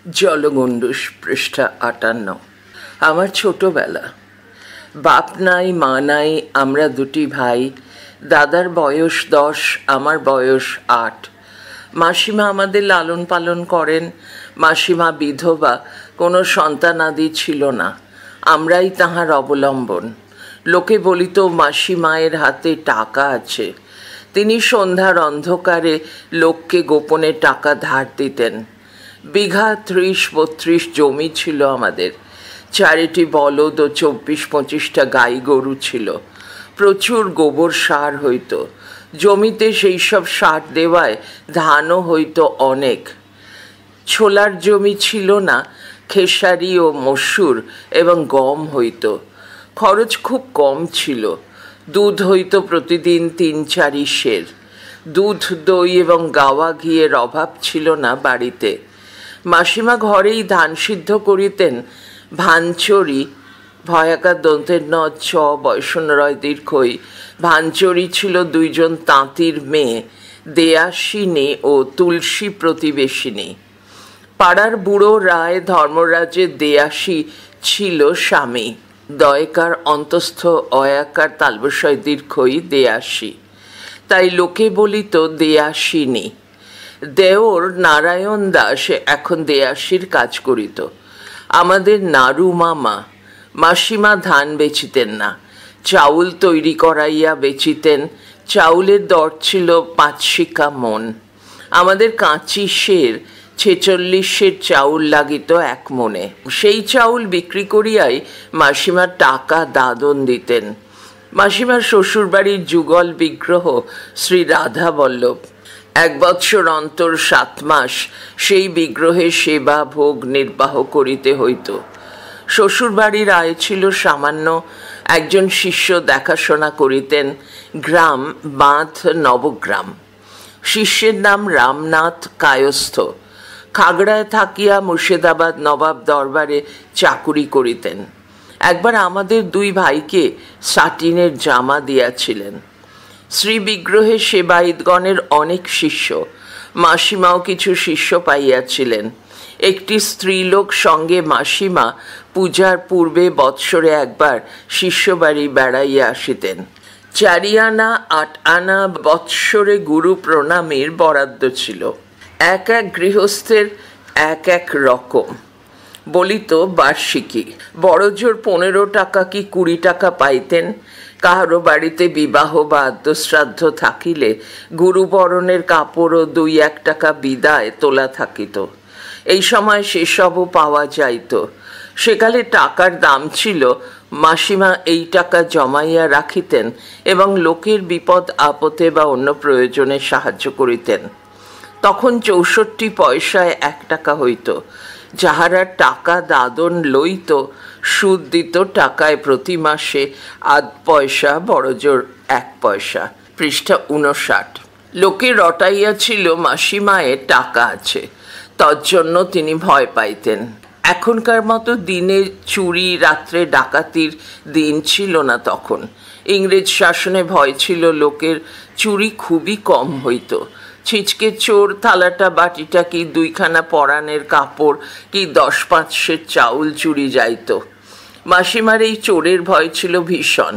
জলগণ্ডূষ পৃষ্ঠা 58। আমার ছোটবেলা। বাপ নাই মা নাই, আমরা দুটি ভাই। দাদার বয়স 10, আমার বয়স 8। মাসিমা আমাদের লালন পালন করেন। মাসিমা বিধবা, কোনো সন্তানাদি ছিল না, আমরাই তাহার অবলম্বন। লোকে বলিত মাসিমায়ের হাতে টাকা আছে। তিনি সন্ধ্যার অন্ধকারে লোককে গোপনে টাকা ধার দিতেন। বিঘা 30-32 জমি ছিল আমাদের। 4টি বলদ ও 24-25টা গাই গরু ছিল। প্রচুর গোবর সার হইত জমিতে। সেই সব সার দেওয়ায় ধানও হইত অনেক। ছোলার জমি ছিল না, খেসারি ও মসুর এবং গম হইত। খরচ খুব কম ছিল। দুধ হইত প্রতিদিন 3-4 সের। দুধ, দই এবং গাওয়া ঘিয়ের অভাব ছিল না বাড়িতে। মাসিমা ঘরেই ধান সিদ্ধ করিতেন। ভাঞ্চরি, ভয়াকার দন্তের ন চ বৈষ্ণরয় দীর্ঘই। ভাঞ্চরি ছিল 2 জন তাঁতির মেয়ে, দেয়াসিনী ও তুলসী প্রতিবেশিনী। পাড়ার বুড়ো রায় ধর্মরাজের দেয়াসী ছিল স্বামী। দয়কার অন্তস্থ অয়াকার তালবস্বয় দীর্ঘই দেয়াসী, তাই লোকে বলিত দেয়াসিনী। দেওর নারায়ণ দাস এখন দেয়াসীর কাজ করিত। আমাদের নাড়ু মামা। মাসিমা ধান বেচিতেন না, চাউল তৈরি করাইয়া বেচিতেন। চাউলের দর ছিল 5 শিকা মন। আমাদের কাঁচি সের 46 সের চাউল লাগিত 1 মনে। সেই চাউল বিক্রি করিয়াই মাসিমার টাকা দাদন দিতেন। মাসিমার শ্বশুরবাড়ির যুগল বিগ্রহ শ্রী রাধা বল্লভ। 1 বৎসর অন্তর 7 মাস সেই বিগ্রহের সেবা ভোগ নির্বাহ করিতে হইত। শ্বশুরবাড়ির আয় ছিল সামান্য। একজন শিষ্য দেখাশোনা করিতেন। গ্রাম বাঁধ নবগ্রাম। শিষ্যের নাম রামনাথ কায়স্থ। খাগড়ায় থাকিয়া মুর্শিদাবাদ নবাব দরবারে চাকুরি করিতেন। একবার আমাদের 2 ভাইকে সাটিনের জামা দিয়াছিলেন। শ্রী বিগ্রহের সেবায়িতগণের অনেক শিষ্য। মাসিমাও কিছু শিষ্য পাইয়াছিলেন। একটি স্ত্রীলোক সঙ্গে মাসিমা পূজার পূর্বে বৎসরে একবার শিষ্যবাড়ি বেড়াইয়া আসিতেন। 4 আনা 8 আনা বৎসরে গুরু প্রণামীর বরাদ্দ ছিল। এক গৃহস্থের এক রকম বলিত বার্ষিকী। বড়জোর 15 টাকা কি 20 টাকা পাইতেন। কাহারো বাড়িতে বিবাহ বা আদ্যশ্রাদ্ধ থাকিলে গুরুবরণের কাপড়ও 2-1 টাকা বিদায় তোলা থাকিত। এই সময় সেসবও পাওয়া যাইত। সেকালে টাকার দাম ছিল। মাসিমা এই টাকা জমাইয়া রাখিতেন এবং লোকের বিপদ আপদে বা অন্য প্রয়োজনে সাহায্য করিতেন। তখন 64 পয়সায় 1 টাকা হইত। যাহারা টাকা দাদন লইত, সুদ দিত টাকায় প্রতি মাসে 8 পয়সা, বড়জোর 1 পয়সা। পৃষ্ঠা 59। লোকে রটাইয়াছিল মাসিমায়ের টাকা আছে, তজ্জন্য তিনি ভয় পাইতেন। এখনকার মতো দিনে চুরি, রাত্রে ডাকাতির দিন ছিল না তখন। ইংরেজ শাসনে ভয় ছিল লোকের। চুরি খুবই কম হইত। ছিচকে চোর থালাটা বাটিটা কি 2খানা পরানের কাপড় কি 10-5 সের চাউল চুরি যাইত। মাসিমার এই চোরের ভয় ছিল ভীষণ।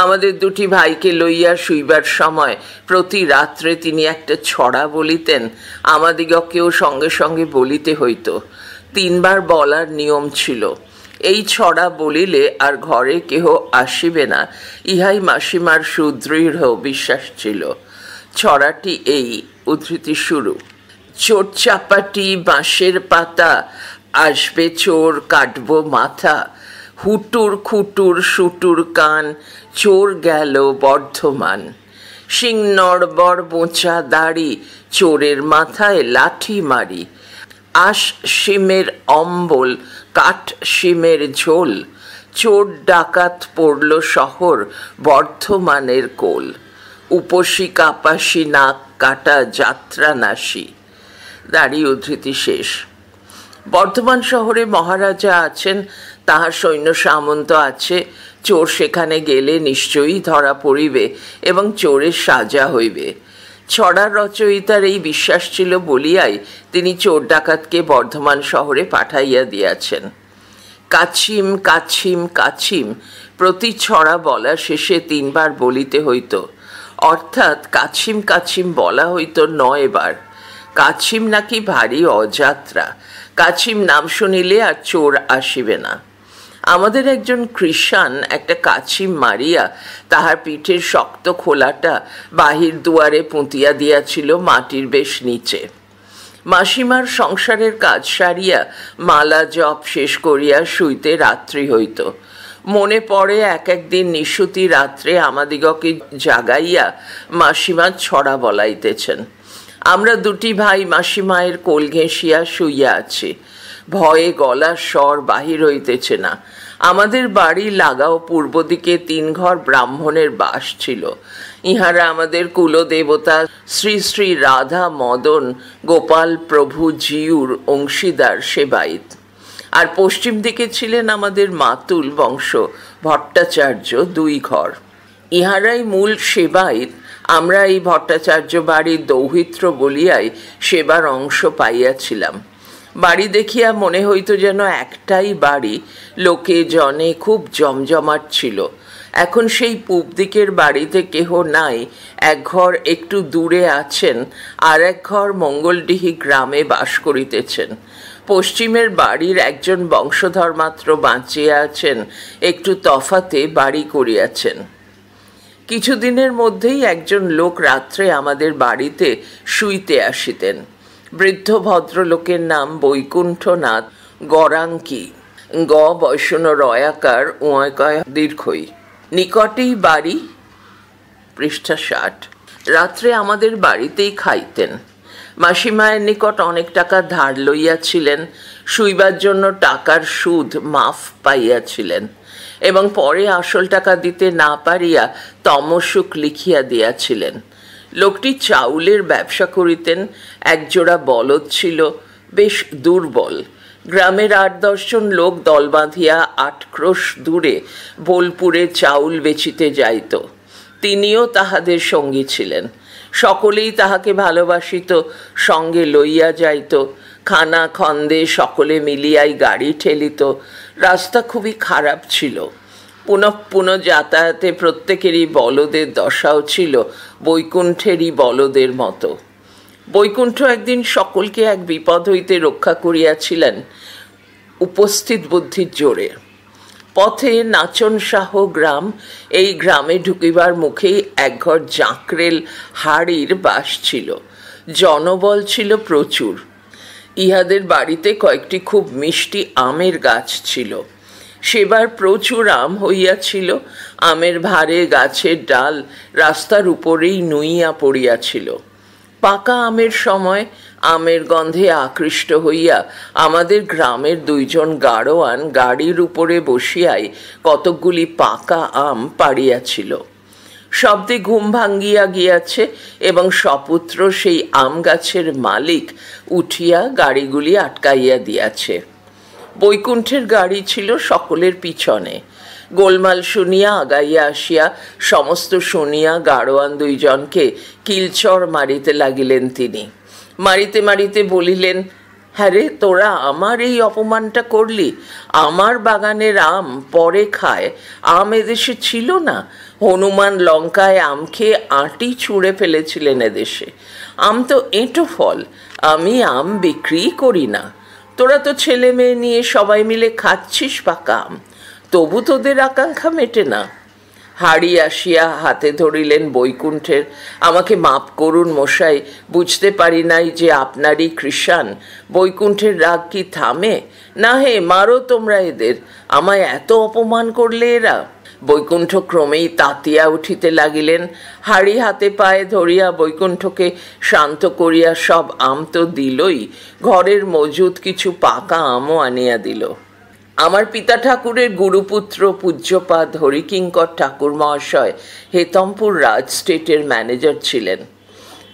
আমাদের 2টি ভাইকে লইয়া শুইবার সময় প্রতি রাত্রে তিনি একটা ছড়া বলিতেন। আমাদিগকেও সঙ্গে সঙ্গে বলিতে হইত। 3 বার বলার নিয়ম ছিল। এই ছড়া বলিলে আর ঘরে কেহ আসিবে না, ইহাই মাসিমার সুদৃঢ় বিশ্বাস ছিল। ছড়াটি এই, উদ্ধৃতি শুরু। চোর চাপাটি বাঁশের পাতা, আসবে চোর কাটবো মাথা। হুটুর খুটুর সুটুর কান, চোর গেল বর্ধমান। সিং নড়বড় বোঁচা দাড়ি, চোরের মাথায় লাঠি মারি। আশ শিমের অম্বল, কাঠ শিমের ঝোল। চোর ডাকাত পড়ল শহর, বর্ধমানের কোল। উপসী কাপাসী নাক কাটা যাত্রা নাসি। দাঁড়ি উদ্ধৃতি শেষ। বর্ধমান শহরে মহারাজা আছেন, তাহার সৈন্য সামন্ত আছে। চোর সেখানে গেলে নিশ্চয়ই ধরা পড়িবে এবং চোরের সাজা হইবে। ছড়ার রচয়িতার এই বিশ্বাস ছিল বলিয়াই তিনি চোর ডাকাতকে বর্ধমান শহরে পাঠাইয়া দিয়াছেন। কাছিম কাছিম কাছিম প্রতি ছড়া বলা শেষে 3 বার বলিতে হইত, অর্থাৎ কাছিম কাছিম বলা হইত 9 বার। কাছিম নাকি ভারী অযাত্রা, কাছিম নাম শুনিলে আর চোর আসিবে না। আমাদের একজন কৃষাণ একটা কাছিম মারিয়া তাহার পিঠের শক্ত খোলাটা বাহির দুয়ারে পুঁতিয়া দিয়াছিল মাটির বেশ নিচে। মাসিমার সংসারের কাজ সারিয়া মালা জপ শেষ করিয়া শুইতে রাত্রি হইত। মনে পড়ে একদিন নিশুতি রাত্রে আমাদিগকে জাগাইয়া মাসিমা ছড়া বলাইতেছেন। আমরা 2টি ভাই মাসিমায়ের কোল ঘেঁষিয়া শুইয়া আছি। ভয়ে গলার স্বর বাহির হইতেছে না। আমাদের বাড়ি লাগাও পূর্ব দিকে 3 ঘর ব্রাহ্মণের বাস ছিল। ইহারা আমাদের কুলদেবতা শ্রী শ্রী রাধা মদন গোপাল প্রভু জিউর অংশীদার সেবায়িত। আর পশ্চিম দিকে ছিলেন আমাদের মাতুল বংশ ভট্টাচার্য 2 ঘর। ইহারাই মূল সেবায়িত। আমরা এই ভট্টাচার্য বাড়ির দৌহিত্র বলিয়াই সেবার অংশ পাইয়াছিলাম। বাড়ি দেখিয়া মনে হইত যেন একটাই বাড়ি, লোকে জনে খুব জমজমাট ছিল। এখন সেই পূব দিকের বাড়িতে কেহ নাই, 1 ঘর একটু দূরে আছেন, আর 1 ঘর মঙ্গলডিহি গ্রামে বাস করিতেছেন। পশ্চিমের বাড়ির একজন বংশধর মাত্র বাঁচিয়া আছেন, একটু তফাতে বাড়ি করিয়াছেন। কিছুদিনের মধ্যেই একজন লোক রাত্রে আমাদের বাড়িতে শুইতে আসিতেন। বৃদ্ধ ভদ্রলোকের নাম বৈকুণ্ঠনাথ গরাঙ্কি, গ বৈষ্ণ রয়াকার উঁয়কয় দীর্ঘই। নিকটেই বাড়ি, পৃষ্ঠা 60। রাত্রে আমাদের বাড়িতেই খাইতেন। মাসিমায়ের নিকট অনেক টাকা ধার লইয়াছিলেন, শুইবার জন্য টাকার সুদ মাফ পাইয়াছিলেন, এবং পরে আসল টাকা দিতে না পারিয়া তমসুক লিখিয়া দিয়াছিলেন। লোকটি চাউলের ব্যবসা করিতেন। 1 জোড়া বলদ ছিল, বেশ দুর্বল। গ্রামের 8-10 জন লোক দল বাঁধিয়া 8 ক্রোশ দূরে বোলপুরে চাউল বেচিতে যাইত। তিনিও তাহাদের সঙ্গী ছিলেন। সকলেই তাহাকে ভালোবাসিত, সঙ্গে লইয়া যাইত। খানা খন্দে সকলে মিলিয়াই গাড়ি ঠেলিত। রাস্তা খুবই খারাপ ছিল। পুনঃ যাতায়াতে প্রত্যেকেরই বলদের দশাও ছিল বৈকুণ্ঠেরই বলদের মতো। বৈকুণ্ঠ একদিন সকলকে এক বিপদ হইতে রক্ষা করিয়াছিলেন উপস্থিত বুদ্ধির জোরে। পথে নাচন শাহ গ্রাম, এই গ্রামে ঢুকিবার মুখেই 1 ঘর জাঁকরেল হাড়ির বাস ছিল। জনবল ছিল প্রচুর। ইহাদের বাড়িতে কয়েকটি খুব মিষ্টি আমের গাছ ছিল। সেবার প্রচুর আম হইয়াছিল। আমের ভারে গাছের ডাল রাস্তার উপরেই নুইয়া পড়িয়াছিল। পাকা আমের সময় আমের গন্ধে আকৃষ্ট হইয়া আমাদের গ্রামের 2 জন গাড়োয়ান গাড়ির উপরে বসিয়াই কতকগুলি পাকা আম পাড়িয়াছিল। শব্দে ঘুম ভাঙ্গিয়া গিয়াছে এবং সপুত্র সেই আম গাছের মালিক উঠিয়া গাড়িগুলি আটকাইয়া দিয়াছে। বৈকুণ্ঠের গাড়ি ছিল সকলের পিছনে। গোলমাল শুনিয়া আগাইয়া আসিয়া সমস্ত শুনিয়া গাড়োয়ান 2 জনকে কিলচর মারিতে লাগিলেন। তিনি মারিতে মারিতে বলিলেন, হ্যাঁ রে, তোরা আমার এই অপমানটা করলি? আমার বাগানের আম পরে খায়, আম এদেশে ছিল না? হনুমান লঙ্কায় আম খেয়ে আঁটি ছুঁড়ে ফেলেছিলেন এদেশে। আম তো এঁটো ফল, আমি আম বিক্রি করি না। তোরা তো ছেলে মেয়ে নিয়ে সবাই মিলে খাচ্ছিস পাকা আম, তবু তোদের আকাঙ্ক্ষা মেটে না। হাড়ি আসিয়া হাতে ধরিলেন বৈকুণ্ঠের। আমাকে মাপ করুন মশাই, বুঝতে পারি নাই যে আপনারই কৃষাণ। বৈকুণ্ঠের রাগ কি থামে? না হে, মারো তোমরা এদের, আমায় এত অপমান করলে এরা। বৈকুণ্ঠ ক্রমেই তাতিয়া উঠিতে লাগিলেন। হাড়ি হাতে পায়ে ধরিয়া বৈকুণ্ঠকে শান্ত করিয়া সব আম তো দিলই, ঘরের মজুদ কিছু পাকা আমও আনিয়া দিল। আমার পিতা ঠাকুরের গুরুপুত্র পূজ্যপাদ হরিকিঙ্কর ঠাকুর মহাশয় হেতমপুর রাজ স্টেটের ম্যানেজার ছিলেন।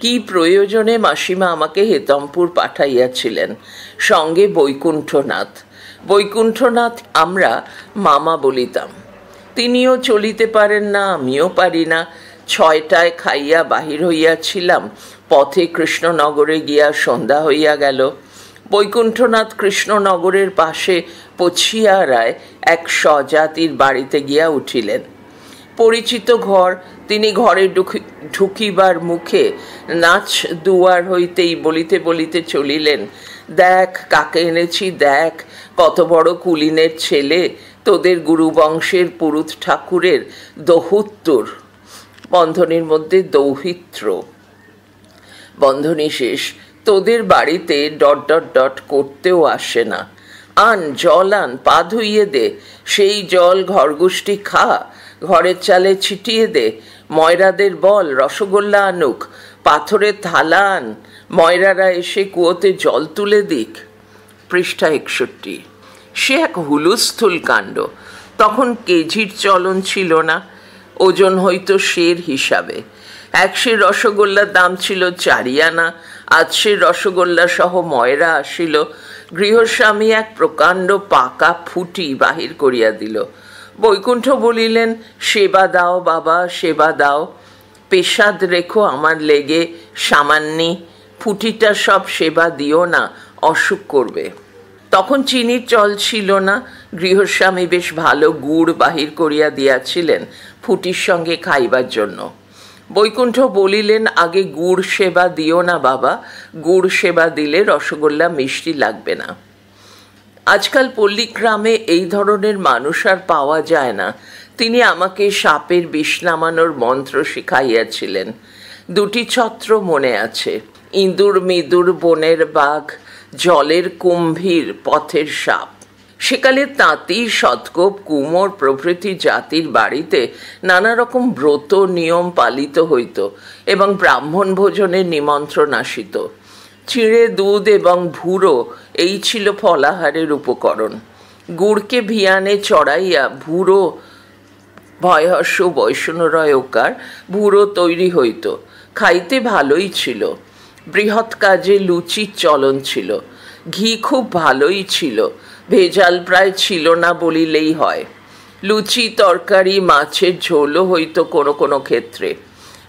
কি প্রয়োজনে মাসিমা আমাকে হেতমপুর পাঠাইয়াছিলেন, সঙ্গে বৈকুণ্ঠনাথ। বৈকুণ্ঠনাথ আমরা মামা বলিতাম। তিনিও চলিতে পারেন না, আমিও পারি না। 6টায় খাইয়া বাহির হইয়াছিলাম, পথে কৃষ্ণনগরে গিয়া সন্ধ্যা হইয়া গেল। বৈকুণ্ঠনাথ কৃষ্ণনগরের পাশে পছিয়ারায় এক স্বজাতির বাড়িতে গিয়া উঠিলেন। পরিচিত ঘর। তিনি ঘরে ঢুকিবার মুখে নাচ দুয়ার হইতেই বলিতে বলিতে চলিলেন, দেখ কাকে এনেছি, দেখ কত বড় কুলীনের ছেলে, তোদের গুরুবংশের পুরুত ঠাকুরের দৌহিত্র, বন্ধনীর মধ্যে দৌহিত্র, বন্ধনী শেষ, তোদের বাড়িতে ... করতেও আসে না। আন জল আন, পা ধুইয়ে দে, সেই জল ঘরগুষ্টি খা, ঘরের চালে ছিটিয়ে দে, ময়রাদের বল রসগোল্লা আনুক, পাথরের থালা আন, ময়রারা এসে কুয়োতে জল তুলে দিক। পৃষ্ঠা 61। সে এক হুলুস্থুল কাণ্ড। তখন কেজির চলন ছিল না, ওজন হইতো সের হিসাবে। এক সের রসগোল্লার দাম ছিল 4 আনা। আজ সে রসগোল্লা সহ ময়রা আসিল। গৃহস্বামী এক প্রকাণ্ড পাকা ফুটি বাহির করিয়া দিল। বৈকুণ্ঠ বলিলেন, সেবা দাও বাবা, সেবা দাও, পেশাদ রেখো আমার লেগে সামান্যি, ফুটিটা সব সেবা দিও না, অসুখ করবে। তখন চিনির চল ছিল না। গৃহস্বামী বেশ ভালো গুড় বাহির করিয়া দিয়াছিলেন ফুটির সঙ্গে খাইবার জন্য। বৈকুণ্ঠ বলিলেন, আগে গুড় সেবা দিও না বাবা, গুড় সেবা দিলে রসগোল্লা মিষ্টি লাগবে না। আজকাল পল্লীগ্রামে এই ধরনের মানুষ আর পাওয়া যায় না। তিনি আমাকে সাপের বিষ নামানোর মন্ত্র শিখাইয়াছিলেন। 2টি ছত্র মনে আছে, ইঁদুর মিদুর বনের বাঘ, জলের কুম্ভীর পথের সাপ। সেকালে তাঁতি, শতকোপ, কুমোর প্রভৃতি জাতির বাড়িতে নানা রকম ব্রত নিয়ম পালিত হইত এবং ব্রাহ্মণ ভোজনের নিমন্ত্রণ আসিত। চিঁড়ে, দুধ এবং ভুরো এই ছিল ফলাহারের উপকরণ। গুড়কে ভিয়ানে চড়াইয়া ভুরো, ভয়হস্য বৈষ্ণরয় ওকার, ভুরো তৈরি হইত। খাইতে ভালোই ছিল। বৃহৎ কাজে লুচির চলন ছিল। ঘি খুব ভালোই ছিল, ভেজাল প্রায় ছিল না বলিলেই হয়। লুচি, তরকারি, মাছের ঝোলও হইত কোনো কোনো ক্ষেত্রে।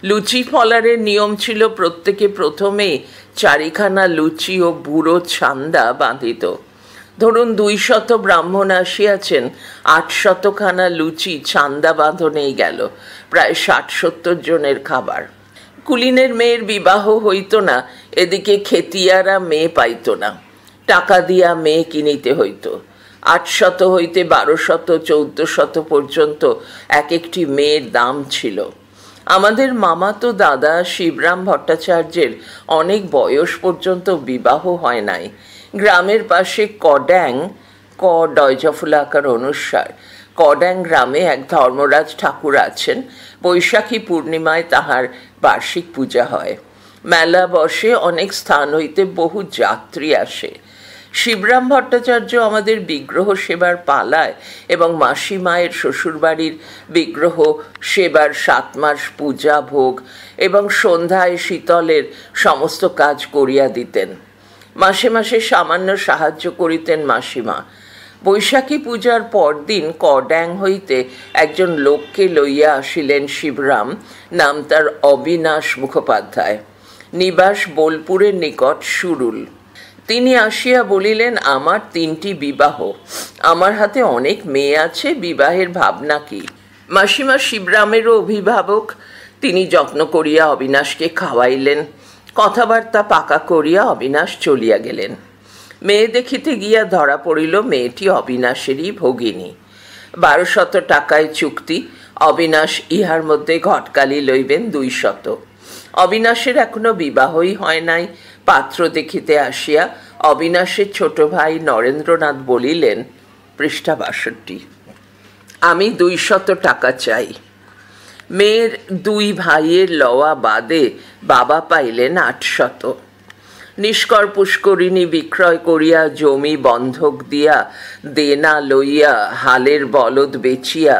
লুচি ফলারের নিয়ম ছিল প্রত্যেকে প্রথমেই 4খানা লুচি ও বুড়ো ছান্দা বাঁধিত। ধরুন 200 ব্রাহ্মণ আসিয়াছেন, 800খানা লুচি ছান্দা বাঁধনেই গেল, প্রায় 60-70 জনের খাবার। কুলীনের মেয়ের বিবাহ হইত না, এদিকে খেতিয়ারা মেয়ে পাইত না, টাকা দিয়া মেয়ে কিনিতে হইত। 800 হইতে 1200, 1400 পর্যন্ত এক একটি মেয়ের দাম ছিল। আমাদের মামাতো দাদা শিবরাম ভট্টাচার্যের অনেক বয়স পর্যন্ত বিবাহ হয় নাই। গ্রামের পাশে কড্যাং, ক ডয়জফুলাকার অনুসার, কড্যাং গ্রামে এক ধর্মরাজ ঠাকুর আছেন। বৈশাখী পূর্ণিমায় তাহার বার্ষিক পূজা হয়। মেলা বসে, অনেক স্থান হইতে বহু যাত্রী আসে। শিবরাম ভট্টাচার্য আমাদের বিগ্রহ সেবার পালায় এবং মাসিমায়ের শ্বশুরবাড়ির বিগ্রহ সেবার 7 মাস পূজা ভোগ এবং সন্ধ্যায় শীতলের সমস্ত কাজ করিয়া দিতেন। মাসে মাসে সামান্য সাহায্য করিতেন মাসিমা। বৈশাখী পূজার পরদিন কড্যাং হইতে একজন লোককে লইয়া আসিলেন শিবরাম, নাম তার অবিনাশ মুখোপাধ্যায়, নিবাস বোলপুরের নিকট সুরুল। তিনি আসিয়া বলিলেন, আমার 3টি বিবাহ, আমার হাতে অনেক মেয়ে আছে, বিবাহের ভাবনা কি? মাসিমা শিবরামেরও অভিভাবক। তিনি যত্ন করিয়া অবিনাশকে খাওয়াইলেন। কথাবার্তা পাকা করিয়া অবিনাশ চলিয়া গেলেন। মেয়ে দেখিতে গিয়া ধরা পড়িল মেয়েটি অবিনাশেরই ভগিনী। 1200 টাকায় চুক্তি। অবিনাশ ইহার মধ্যে ঘটকালি লইবেন 200। অবিনাশের এখনো বিবাহই হয় নাই। পাত্র দেখিতে আসিয়া অবিনাশের ছোট ভাই নরেন্দ্রনাথ বলিলেন, পৃষ্ঠা 62, আমি 200 টাকা চাই। মেয়ের 2 ভাইয়ের লওয়া বাদে বাবা পাইলেন 800। নিষ্কর পুষ্করিণী বিক্রয় করিয়া, জমি বন্ধক দিয়া, দেনা লইয়া, হালের বলদ বেচিয়া,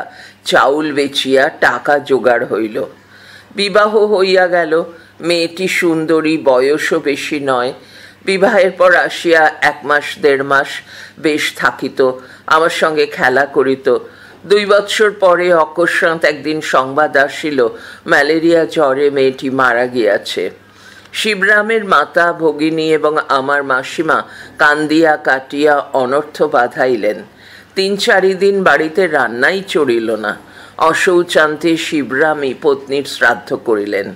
চাউল বেচিয়া টাকা জোগাড় হইল। বিবাহ হইয়া গেল। মেয়েটি সুন্দরী, বয়সও বেশি নয়। বিবাহের পর আসিয়া 1 মাস 1.5 মাস বেশ থাকিত, আমার সঙ্গে খেলা করিত। 2 বৎসর পরে অকস্মাৎ একদিন সংবাদ আসিল ম্যালেরিয়া জ্বরে মেয়েটি মারা গিয়াছে। শিবরামের মাতা ভগিনী এবং আমার মাসিমা কান্দিয়া কাটিয়া অনর্থ বাধাইলেন। 3-4 দিন বাড়িতে রান্নাই চড়িল না। অশৌচান্তে শিবরামই পত্নীর শ্রাদ্ধ করিলেন।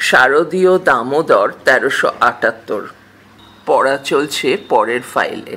শারদীয় দামোদর 1378। পড়া চলছে পরের ফাইলে।